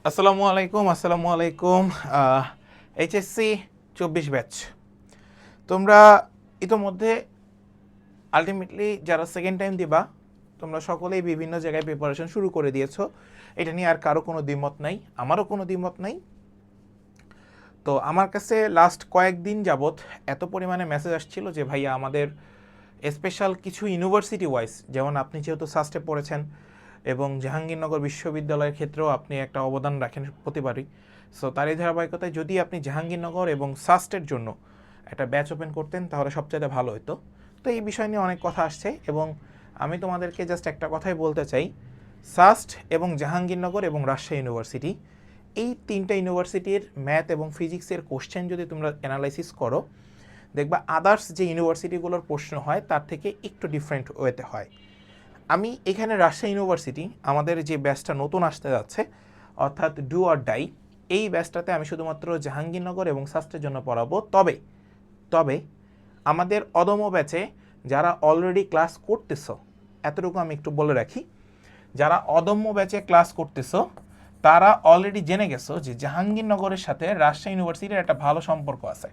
আসসালামু আলাইকুম। HSC 24 batch, তোমরা ইতোমধ্যে আলটিমেটলি যারা সেকেন্ড টাইম দিবা তোমরা সকলেই বিভিন্ন জায়গায় প্রিপারেশন শুরু করে দিয়েছো। এটা নিয়ে আর কারো কোনো দ্বিমত নাই, আমারও কোনো দ্বিমত নাই। তো আমার কাছে লাস্ট কয়েকদিন যাবৎ এত পরিমাণে মেসেজ আসছিল যে ভাইয়া আমাদের স্পেশাল কিছু ইউনিভার্সিটি ওয়াইজ, যেমন আপনি যেহেতু সাস্টে পড়েছেন এবং জাহাঙ্গীরনগর বিশ্ববিদ্যালয়ের ক্ষেত্রেও আপনি একটা অবদান রাখেন প্রতিবারই, সো তার এই ধারাবাহিকতায় যদি আপনি জাহাঙ্গীরনগর এবং সাস্টের জন্য একটা ব্যাচ ওপেন করতেন তাহলে সবচেয়ে ভালো হতো। তো এই বিষয় নিয়ে অনেক কথা আসছে এবং আমি তোমাদেরকে জাস্ট একটা কথাই বলতে চাই, সাস্ট এবং জাহাঙ্গীরনগর এবং রাজশাহী ইউনিভার্সিটি, এই তিনটা ইউনিভার্সিটির ম্যাথ এবং ফিজিক্সের কোশ্চেন যদি তোমরা অ্যানালাইসিস করো, দেখবা আদার্স যে ইউনিভার্সিটিগুলোর প্রশ্ন হয় তার থেকে একটু ডিফারেন্ট ওয়েতে হয়। আমি এখানে রাজশাহী ইউনিভার্সিটি আমাদের যে ব্যাচটা নতুন আসতে যাচ্ছে অর্থাৎ ডু অর ডাই, এই ব্যাচটাতে আমি শুধুমাত্র জাহাঙ্গীরনগর এবং শাস্ত্রের জন্য পড়াবো। তবে আমাদের অদম্য ব্যাচে যারা অলরেডি ক্লাস করতেছো, এতটুকু আমি একটু বলে রাখি, যারা অদম্য ব্যাচে ক্লাস করতেছো তারা অলরেডি জেনে গেছো যে জাহাঙ্গীরনগরের সাথে রাজশাহী ইউনিভার্সিটির একটা ভালো সম্পর্ক আছে।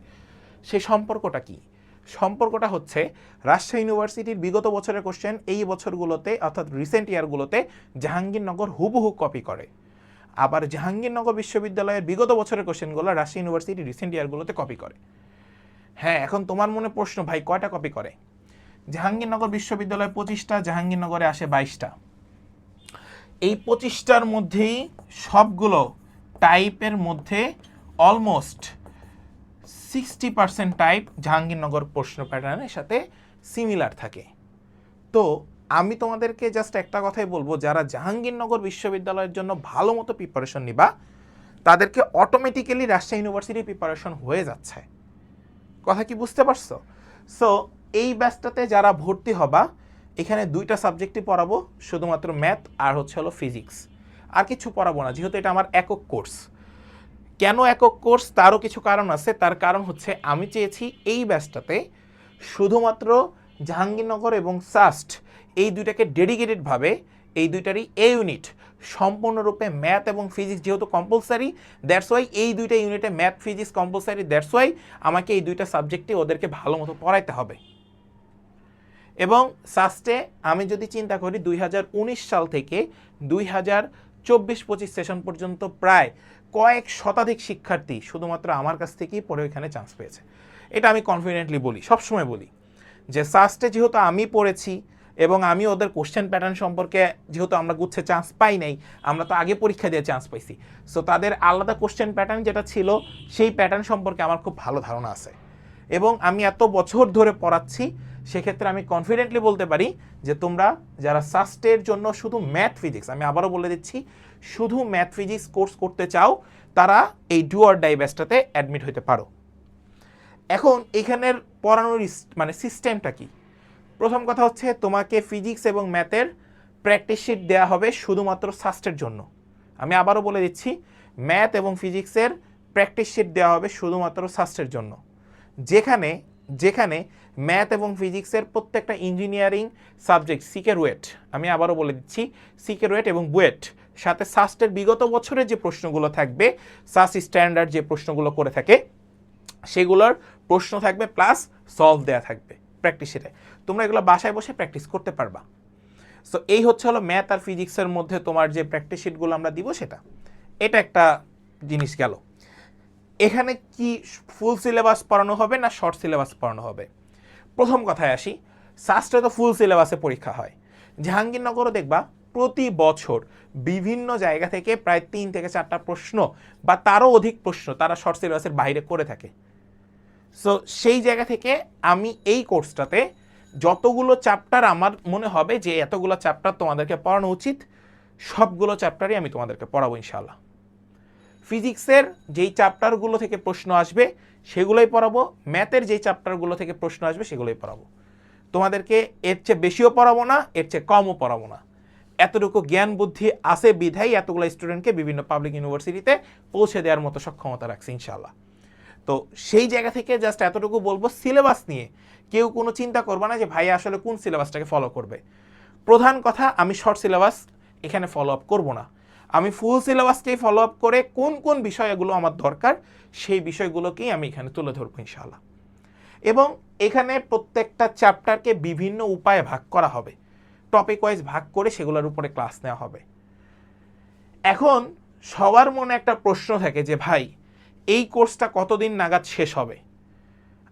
সেই সম্পর্কটা কি? সম্পর্কটা হচ্ছে রাজশাহী ইউনিভার্সিটির বিগত বছরের কোশ্চেন এই বছরগুলোতে অর্থাৎ রিসেন্ট ইয়ারগুলোতে জাহাঙ্গীরনগর হুবহু কপি করে, আবার জাহাঙ্গীরনগর বিশ্ববিদ্যালয়ের বিগত বছরের কোশ্চেনগুলো রাজশাহী ইউনিভার্সিটি রিসেন্ট ইয়ারগুলোতে কপি করে। হ্যাঁ, এখন তোমার মনে প্রশ্ন, ভাই কয়টা কপি করে? জাহাঙ্গীরনগর বিশ্ববিদ্যালয় 25টা, জাহাঙ্গীরনগরে আসে 22টা। এই 25টার মধ্যেই সবগুলো টাইপের মধ্যে অলমোস্ট 60% টাইপ জাহাঙ্গীরনগর প্রশ্ন প্যাটার্নের সাথে সিমিলার থাকে। তো আমি তোমাদেরকে জাস্ট একটা কথাই বলবো, যারা জাহাঙ্গীরনগর বিশ্ববিদ্যালয়ের জন্য ভালো মতো প্রিপারেশন নিবা তাদেরকে অটোমেটিক্যালি রাজশাহী ইউনিভার্সিটির প্রিপারেশন হয়ে যাচ্ছে। কথা কি বুঝতে পারছো? সো এই ব্যাচটাতে যারা ভর্তি হবা, এখানে দুইটা সাবজেক্টই পড়াবো, শুধুমাত্র ম্যাথ আর হলো ফিজিক্স, আর কিছু পড়াবো না, যেহেতু এটা আমার একক কোর্স। কেন একক কোর্স? তারও কিছু কারণ আছে। তার কারণ হচ্ছে আমি চেয়েছি এই ব্যাচটাতে শুধুমাত্র জাহাঙ্গীরনগর এবং সাস্ট এই দুইটাকে ডেডিকেটেডভাবে, এই দুইটারই এ ইউনিট সম্পূর্ণরূপে ম্যাথ এবং ফিজিক্স যেহেতু কম্পালসারি, দ্যাটস ওয়াই এই দুইটা ইউনিটে math physics compulsory, that's why আমাকে এই দুইটা সাবজেক্টে ওদেরকে ভালো মতো পড়াইতে হবে। এবং সাস্টে আমি যদি চিন্তা করি 2019 সাল থেকে 2024-25 সেশন পর্যন্ত প্রায় কয়েক শতাধিক শিক্ষার্থী শুধুমাত্র আমার কাছ থেকেই পড়ে ওইখানে চান্স পেয়েছে। এটা আমি কনফিডেন্টলি বলি, সবসময় বলি যে সাস্টে যেহেতু আমি পড়েছি এবং আমি ওদের কোশ্চেন প্যাটার্ন সম্পর্কে, যেহেতু আমরা গুচ্ছে চান্স পাই নাই, আমরা তো আগে পরীক্ষা দিয়ে চান্স পাইছি, সো তাদের আলাদা কোশ্চেন প্যাটার্ন যেটা ছিল সেই প্যাটার্ন সম্পর্কে আমার খুব ভালো ধারণা আছে। এবং আমি এত বছর ধরে পড়াচ্ছি, সেক্ষেত্রে আমি কনফিডেন্টলি বলতে পারি যে তোমরা যারা সাস্টের জন্য শুধু ম্যাথ ফিজিক্স, আমি আবারও বলে দিচ্ছি, শুধু ম্যাথ ফিজিক্স কোর্স করতে চাও তারা এই ডু অর ডাই ব্যাচটাতে অ্যাডমিট হতে পারো। এখন এখানের পড়ানোর মানে সিস্টেমটা কি? প্রথম কথা হচ্ছে তোমাকে ফিজিক্স এবং ম্যাথের প্র্যাকটিস শিট দেওয়া হবে শুধুমাত্র সাস্টের জন্য। আমি আবারও বলে দিচ্ছি, ম্যাথ এবং ফিজিক্সের প্র্যাকটিস শিট দেওয়া হবে শুধুমাত্র সাস্টের জন্য, যেখানে যেখানে ম্যাথ এবং ফিজিক্সের প্রত্যেকটা ইঞ্জিনিয়ারিং সাবজেক্ট সিকের ওয়েট, আমি আবারও বলে দিচ্ছি, সিকের ওয়েট এবং বুয়েট, সাথে সাস্টের বিগত বছরের যে প্রশ্নগুলো থাকবে, সাস স্ট্যান্ডার্ড যে প্রশ্নগুলো করে থাকে সেগুলোর প্রশ্ন থাকবে, প্লাস সলভ দেওয়া থাকবে প্র্যাকটিস শিটে। তোমরা এগুলো বাসায় বসে প্র্যাকটিস করতে পারবা। সো এই হলো ম্যাথ আর ফিজিক্সের মধ্যে তোমার যে প্র্যাকটিস শিটগুলো আমরা দিব সেটা। এটা একটা জিনিস গেল। এখানে কি ফুল সিলেবাস পড়ানো হবে না শর্ট সিলেবাস পড়ানো হবে? প্রথম কথায় আসি, সাস্টে তো ফুল সিলেবাসে পরীক্ষা হয়। জাহাঙ্গীরনগরও দেখবা প্রতি বছর বিভিন্ন জায়গা থেকে প্রায় 3 থেকে 4টা প্রশ্ন বা তারও অধিক প্রশ্ন তারা শর্ট সিলেবাসের বাইরে করে থাকে। সো সেই জায়গা থেকে আমি এই কোর্সটাতে যতগুলো চ্যাপ্টার আমার মনে হবে যে এতগুলো চ্যাপ্টার তোমাদেরকে পড়ানো উচিত, সবগুলো চ্যাপ্টারই আমি তোমাদেরকে পড়াবো ইনশাআল্লাহ। ফিজিক্সের যেই চ্যাপ্টারগুলো থেকে প্রশ্ন আসবে সেগুলোই পড়াবো, ম্যাথের যেই চ্যাপ্টারগুলো থেকে প্রশ্ন আসবে সেগুলোই পড়াবো। তোমাদেরকে এর চেয়ে বেশিও পড়াবো না, এর চেয়ে কমও পড়াবো না। এতটুকু জ্ঞান বুদ্ধি আছে বিধাই এতগুলো স্টুডেন্টকে বিভিন্ন পাবলিক ইউনিভার্সিটিতে পৌঁছে দেওয়ার মতো সক্ষমতা রাখছে ইনশাআল্লাহ। তো সেই জায়গা থেকে জাস্ট এতটুকু বলবো, সিলেবাস নিয়ে কেউ কোনো চিন্তা করবে না যে ভাই আসলে কোন সিলেবাসটাকে ফলো করবে। প্রধান কথা, আমি শর্ট সিলেবাস এখানে ফলো আপ করবো না। আমি ফুল সিলেবাসকেই ফলো আপ করে কোন কোন বিষয়গুলো আমার দরকার সেই বিষয়গুলোকেই আমি এখানে তুলে ধরবো ইনশাআল্লাহ। এবং এখানে প্রত্যেকটা চ্যাপ্টারকে বিভিন্ন উপায়ে ভাগ করা হবে, টপিক ওয়াইজ ভাগ করে সেগুলোর উপরে ক্লাস নেওয়া হবে। এখন সবার মনে একটা প্রশ্ন থাকে যে ভাই এই কোর্সটা কতদিন নাগাদ শেষ হবে?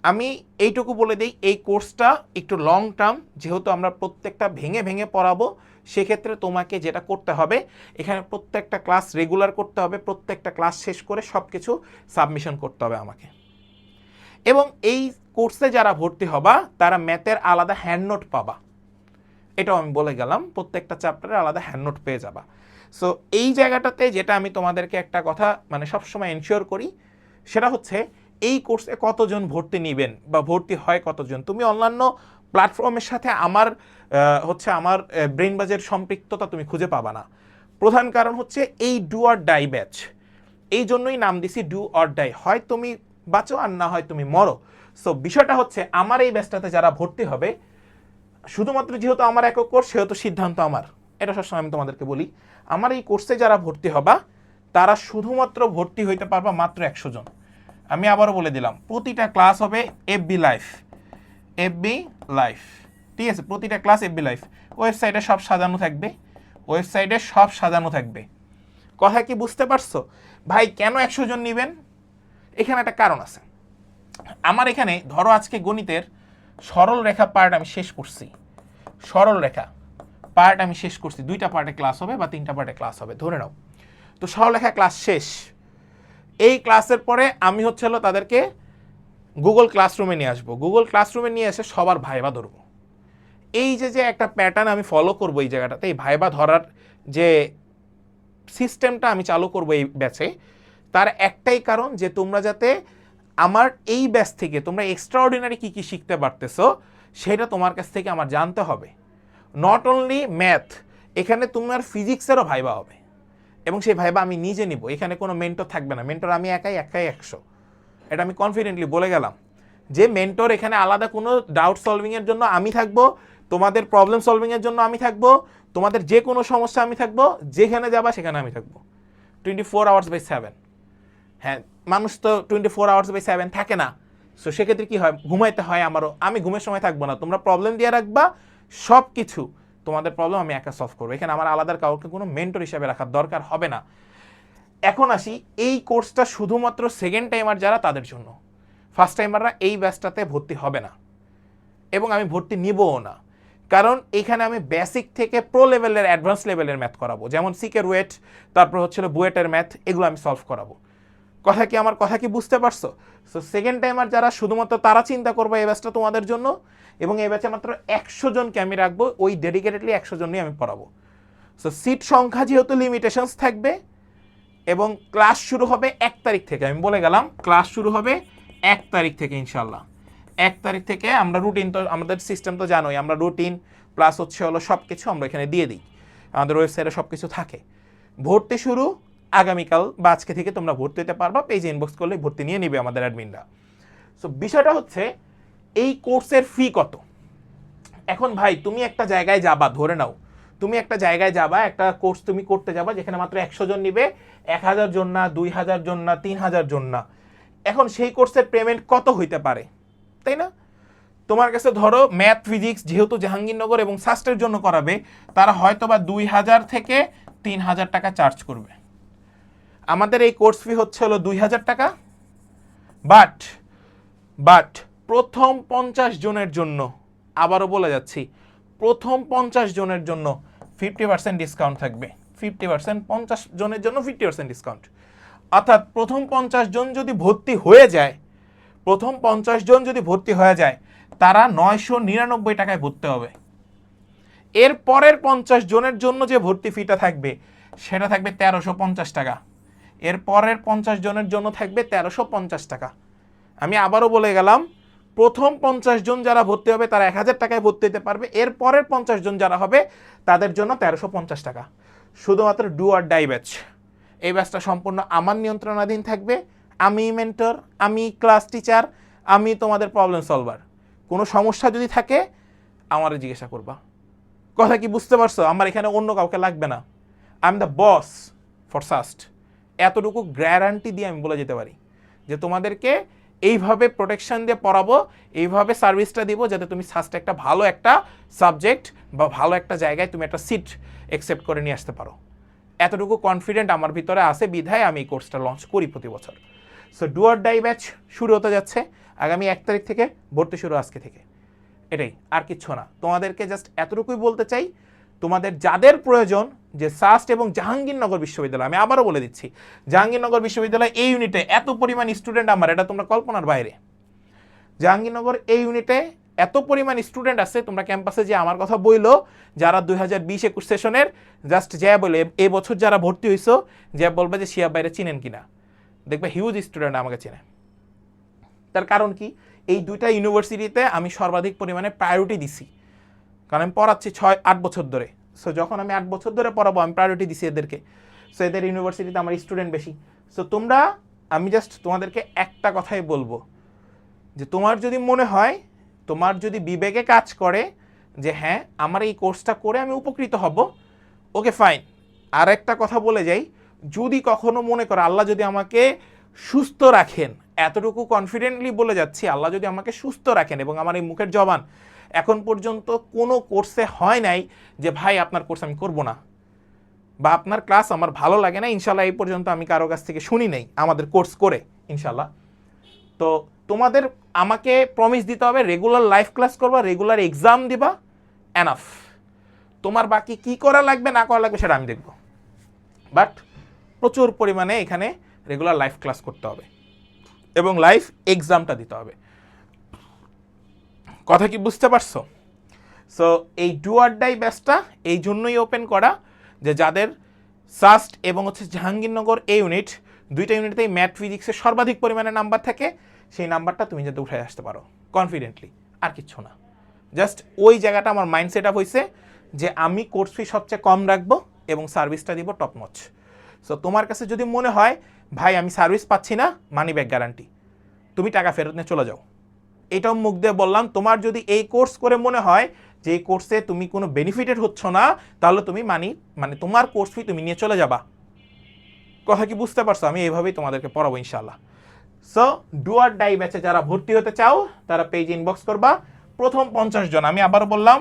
আমি এইটুকু বলে দিই, এই কোর্সটা একটু লং টার্ম, যেহেতু আমরা প্রত্যেকটা ভেঙে ভেঙে পড়াবো, সেক্ষেত্রে তোমাকে যেটা করতে হবে এখানে প্রত্যেকটা ক্লাস রেগুলার করতে হবে, প্রত্যেকটা ক্লাস শেষ করে সব কিছু সাবমিশন করতে হবে আমাকে। এবং এই কোর্সে যারা ভর্তি হবা তারা ম্যাথের আলাদা হ্যান্ড নোট পাবা, এটাও আমি বলে গেলাম, প্রত্যেকটা চ্যাপ্টারে আলাদা হ্যান্ড নোট পেয়ে যাবা। সো এই জায়গাটাতে যেটা আমি তোমাদেরকে একটা কথা মানে সবসময় এনশিওর করি, সেটা হচ্ছে এই কোর্সে কতজন ভর্তি নেবেন বা ভর্তি হয় কতজন। তুমি অন্যান্য প্ল্যাটফর্মের সাথে আমার ব্রেইনবাজের সম্পৃক্ততা তুমি খুঁজে পাবা না। প্রধান কারণ হচ্ছে এই ডু অর ডাই ব্যাচ, এই জন্যই নাম দিছি ডু অর ডাই, হয় তুমি বাঁচো আর না হয় তুমি মরো। সো বিষয়টা হচ্ছে আমার এই ব্যাচটাতে যারা ভর্তি হবে, শুধুমাত্র যেহেতু আমার একক কোর্স সেহেতু সিদ্ধান্ত আমার, এটা সবসময় আমি তোমাদেরকে বলি, আমার এই কোর্সে যারা ভর্তি হবা তারা শুধুমাত্র ভর্তি হইতে পারবা মাত্র 100 জন। আমি আবারও বলে দিলাম, প্রতিটা ক্লাস হবে এফবি লাইভ, ঠিক আছে? প্রতিটা ক্লাস এফবি লাইভ, ওয়েবসাইটে সব সাজানো থাকবে, কথা কি বুঝতে পারছো? ভাই কেন 100 জন নেবেন? এখানে একটা কারণ আছে। আমার এখানে ধরো আজকে গণিতের সরল রেখা পার্ট আমি শেষ করছি, 2টা পার্টে ক্লাস হবে বা 3টা পার্টে ক্লাস হবে ধরে নাও। তো সরলরেখা ক্লাস শেষ, এই ক্লাসের পরে আমি তাদেরকে গুগল ক্লাসরুমে নিয়ে আসবো, গুগল ক্লাসরুমে নিয়ে এসে সবার ভাইবা ধরবো। এই যে একটা প্যাটার্ন আমি ফলো করবো এই জায়গাটাতে, এই ভাইবা ধরার যে সিস্টেমটা আমি চালু করবো এই ব্যাচে, তার একটাই কারণ যে তোমরা যাতে আমার এই ব্যাচ থেকে তোমরা এক্সট্রাঅর্ডিনারি কী শিখতে পারতেছো সেটা তোমার কাছ থেকে আমার জানতে হবে। নট অনলি ম্যাথ, এখানে তোমার ফিজিক্সেরও ভাইবা হবে এবং সেই ভাইবা আমি নিজে নিব, এখানে কোনো মেন্টর থাকবে না। মেন্টর আমি একাই 100, এটা আমি কনফিডেন্টলি বলে গেলাম যে মেন্টর এখানে আলাদা কোনো ডাউট সলভিংয়ের জন্য আমি থাকবো, তোমাদের প্রবলেম সলভিংয়ের জন্য আমি থাকবো, তোমাদের যে কোনো সমস্যা আমি থাকবো, যেখানে যাবা সেখানে আমি থাকবো 24 hours/7। হ্যাঁ, মানুষ তো 24 hours/7 থাকে না, সো সেক্ষেত্রে কী হয়, ঘুমাইতে হয় আমারও, আমি ঘুমের সময় থাকবো না, তোমরা প্রবলেম দিয়ে রাখবা, সব কিছু তোমাদের প্রবলেম আমি একা সলভ করবো, এখানে আমার আলাদা কাউকে কোনো মেন্টর হিসাবে রাখার দরকার হবে না। এখন আসি, এই কোর্সটা শুধুমাত্র সেকেন্ড টাইমার যারা তাদের জন্য, ফার্স্ট টাইমাররা এই ব্যাচটাতে ভর্তি হবে না এবং আমি ভর্তি নিবও না, কারণ এখানে আমি বেসিক থেকে প্রো লেভেলের অ্যাডভান্স লেভেলের ম্যাথ করাবো, যেমন সিকের ওয়েট, তারপর বুয়েটের ম্যাথ, এগুলো আমি সলভ করাবো। আমার কথা কি বুঝতে পারছো? সো সেকেন্ড টাইমার যারা শুধুমাত্র তারা চিন্তা করবো এই ব্যাচটা তোমাদের জন্য, এবং এই ব্যাচে মাত্র 100 জনকে আমি রাখবো, ওই ডেডিকেটেডলি 100 জন নিয়ে আমি পড়াবো। সো সিট সংখ্যা যেহেতু লিমিটেশনস থাকবে এবং ক্লাস শুরু হবে 1 তারিখ থেকে, আমি বলে গেলাম ক্লাস শুরু হবে 1 তারিখ থেকে ইনশাল্লাহ। 1 তারিখ থেকে আমরা রুটিন, তো আমাদের সিস্টেম তো জানোই, আমরা রুটিন প্লাস সব কিছু আমরা এখানে দিয়ে দিই, আমাদের ওয়েবসাইটে সব কিছু থাকে। ভর্তি শুরু আগামীকাল বা আজকে থেকে তোমরা ভর্তি হতে পারবা, পেজে ইনবক্স করলে ভর্তি নিয়ে নিবে আমাদের অ্যাডমিনরা। সো বিষয়টা হচ্ছে এই কোর্সের ফি কত। এখন ভাই তুমি একটা জায়গায় যাবা, ধরে নাও তুমি একটা জায়গায় যাবা, একটা কোর্স তুমি করতে যাবা যেখানে মাত্র 100 জন নিবে, 1000 জন না, 2000 জন না, 3000 জন না। এখন সেই কোর্সের পেমেন্ট কত হইতে পারে, তাই না? তোমার কাছে ধরো ম্যাথ ফিজিক্স যেহেতু জাহাঙ্গীরনগর এবং সাস্টের জন্য করাবে, তারা হয়তো বা 2000 থেকে 3000 টাকা চার্জ করবে। আমাদের এই কোর্স ফি হচ্ছে 2000 টাকা, বাট প্রথম 50 জনের জন্য, আবারও বলে যাচ্ছি, প্রথম 50 জনের জন্য 50% ডিসকাউন্ট থাকবে। 50%, 50 জনের জন্য 50% ডিসকাউন্ট, অর্থাৎ প্রথম 50 জন যদি ভর্তি হয়ে যায়, তারা 999 টাকায় ভর্তি হবে। এর পরের 50 জনের জন্য যে ভর্তি ফিটা থাকবে সেটা থাকবে 1350 টাকা। এর পরের 50 জনের জন্য থাকবে 1350 টাকা। আমি আবারও বলে গেলাম, প্রথম 50 জন যারা ভর্তি হবে তারা 1000 টাকায় ভর্তি হতে পারবে, এর পরের 50 জন যারা হবে তাদের জন্য 1350 টাকা। শুধুমাত্র ডু অর ডাই ব্যাচ, এই ব্যাচটা সম্পূর্ণ আমার নিয়ন্ত্রণাধীন থাকবে, আমি মেন্টর, আমি ক্লাস টিচার, আমি তোমাদের প্রবলেম সলভার। কোনো সমস্যা যদি থাকে আমারে জিজ্ঞাসা করবা, কথা কি বুঝতে পারছো? আমার এখানে অন্য কাউকে লাগবে না, I am the boss, for SUST. এতটুকু গ্যারান্টি দিয়ে আমি বলে যেতে পারি যে তোমাদেরকে এইভাবে প্রোটেকশন দিয়ে পড়াবো, এইভাবে সার্ভিসটা দিব যাতে তুমি সাস্টে একটা ভালো একটা সাবজেক্ট বা ভালো একটা জায়গায় তুমি একটা সিট অ্যাকসেপ্ট করে নিয়ে আসতে পারো। এতটুকু কনফিডেন্ট আমার ভিতরে আছে বিধায় আমি এই কোর্সটা লঞ্চ করি প্রতি বছর। So do or die batch শুরু হতে যাচ্ছে আগামী 1 তারিখ থেকে, ভর্তি শুরু আজকে থেকে। এটাই, আর কিচ্ছু না। তোমাদেরকে জাস্ট এতটুকুই বলতে চাই, তোমাদের যাদের প্রয়োজন যে সাস্ট এবং জাহাঙ্গীরনগর বিশ্ববিদ্যালয়, আমি আবারও বলে দিচ্ছি, জাহাঙ্গীরনগর বিশ্ববিদ্যালয় এই ইউনিটে এত পরিমাণ স্টুডেন্ট আমার, এটা তোমরা কল্পনার বাইরে। জাহাঙ্গীরনগর এই ইউনিটে এত পরিমাণ স্টুডেন্ট আছে, তোমরা ক্যাম্পাসে যে আমার কথা বইলো, যারা 2020-21 সেশনের জাস্ট যা বলে এই বছর যারা ভর্তি হইছো, যা বলবে যে শিয়া বাইরে চিনেন কিনা, দেখবে হিউজ স্টুডেন্ট আমাকে চেনে। তার কারণ কি, এই দুইটা ইউনিভার্সিটিতে আমি সর্বাধিক পরিমাণে প্রায়োরিটি দিছি, কারণ আমি পড়াচ্ছি 6-8 বছর ধরে। সো যখন আমি 8 বছর ধরে পড়াবো, আমি প্রায়োরিটি দিছি এদেরকে। সো এদের ইউনিভার্সিটিতে আমার স্টুডেন্ট বেশি। সো তোমরা, আমি জাস্ট তোমাদেরকে একটা কথাই বলবো যে তোমার যদি মনে হয়, তোমার যদি বিবেকে কাজ করে যে হ্যাঁ আমার এই কোর্সটা করে আমি উপকৃত হব, ওকে ফাইন। আর একটা কথা বলে যাই, যদি কখনো মনে করো আল্লাহ যদি আমাকে সুস্থ রাখেন, এতটুকু কনফিডেন্টলি বলে যাচ্ছি, আল্লাহ যদি আমাকে সুস্থ রাখেন এবং আমার এই মুখের জবান এখন পর্যন্ত কোনো কোর্সে হয় নাই যে ভাই আপনার কোর্স আমি করব না বা আপনার ক্লাস আমার ভালো লাগে না, ইনশাল্লাহ এই পর্যন্ত আমি কারো কাছ থেকে শুনি নাই আমাদের কোর্স করে, ইনশাল্লাহ। তো তোমাদের আমাকে প্রমিস দিতে হবে রেগুলার লাইভ ক্লাস করবা, রেগুলার এক্সাম দিবা, এনাফ। তোমার বাকি কি করা লাগবে না করা লাগবে সেটা আমি দেখব, বাট প্রচুর পরিমাণে এখানে রেগুলার লাইভ ক্লাস করতে হবে এবং লাইভ এক্সামটা দিতে হবে। কথা কি বুঝতে পারছো? সো এই ডু অর ডাই ব্যাচটা এই জন্যই ওপেন করা যে যাদের সাস্ট এবং জাহাঙ্গীরনগর এই ইউনিট, দুইটা ইউনিটেই ম্যাথ ফিজিক্সের সর্বাধিক পরিমাণে নাম্বার থাকে, সেই নাম্বারটা তুমি যাতে উঠে আসতে পারো কনফিডেন্টলি, আর কিচ্ছু না। জাস্ট ওই জায়গাটা আমার মাইন্ড সেট আপ হয়েছে যে আমি কোর্স ফি সবচেয়ে কম রাখবো এবং সার্ভিসটা দিব টপ নচ। সো তোমার কাছে যদি মনে হয় ভাই আমি সার্ভিস পাচ্ছি না, মানি ব্যাক গ্যারান্টি, তুমি টাকা ফেরত নিয়ে চলে যাও। এটাও মুখ দিয়ে বললাম, তোমার যদি এই কোর্স করে মনে হয় যে এই কোর্সে তুমি কোনো বেনিফিটেড হচ্ছ না, তাহলে তুমি মানে তোমার কোর্স ফি তুমি নিয়ে চলে যাবা। কথা কি বুঝতে পারছো? আমি এইভাবেই তোমাদেরকে পড়াবো ইনশাআল্লাহ। সো ডু অর ডাই ব্যাচে যারা ভর্তি হতে চাও তারা পেজ ইনবক্স করবা। প্রথম 50 জন, আমি আবারও বললাম,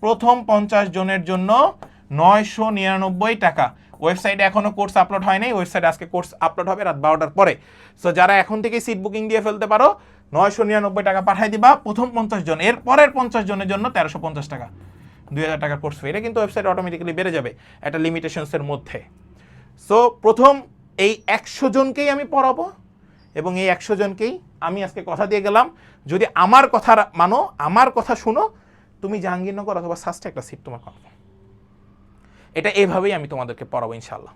প্রথম 50 জনের জন্য 999 টাকা। ওয়েবসাইটে এখনো কোর্স আপলোড হয় নাই, ওয়েবসাইটে আজকে কোর্স আপলোড হবে রাত 12টার পরে। সো যারা এখন থেকে সিট বুকিং দিয়ে ফেলতে পারো, 999 টাকা পাঠাই দিবা প্রথম 50 জন। এর পরের 50 জনের জন্য 1350 টাকা, 2000 টাকার কোর্স ফি। এটা কিন্তু ওয়েবসাইট অটোমেটিক্যালি বেড়ে যাবে একটা লিমিটেশনসের মধ্যে। সো প্রথম এই 100 জনকেই আমি পড়াবো এবং এই 100 জনকেই আমি আজকে কথা দিয়ে গেলাম, যদি আমার কথা মানো, আমার কথা শুনো, তুমি জাহাঙ্গীরনগর অথবা সাস্টে একটা সিট তোমার কনফার্ম। এটা এভাবেই আমি তোমাদেরকে পড়াবো ইনশাআল্লাহ।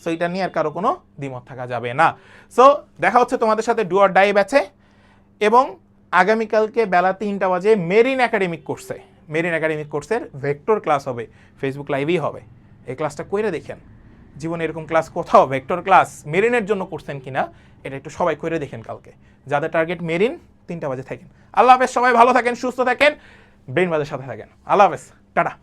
সো এটা নিয়ে আর কারো কোনো দ্বিমত থাকা যাবে না। সো দেখা হচ্ছে তোমাদের সাথে ডু অর ডাই ব্যাচে, এবং আগামীকালকে বেলা 3টা বাজে মেরিন একাডেমিক কোর্সে, মেরিন একাডেমিক কোর্সের ভেক্টর ক্লাস হবে, ফেসবুক লাইভেই হবে। এই ক্লাসটা কইরে দেখেন, জীবনে এরকম ক্লাস কোথাও ভেক্টর ক্লাস মেরিনের জন্য করছেন কিনা এটা একটু সবাই করে দেখেন কালকে। যাদের টার্গেট মেরিন, 3টা বাজে থাকেন। আল্লাহ হাফেজ, সবাই ভালো থাকেন, সুস্থ থাকেন, ব্রেইন বাজের সাথে থাকেন। আল্লাহ হাফেজ, টাটা।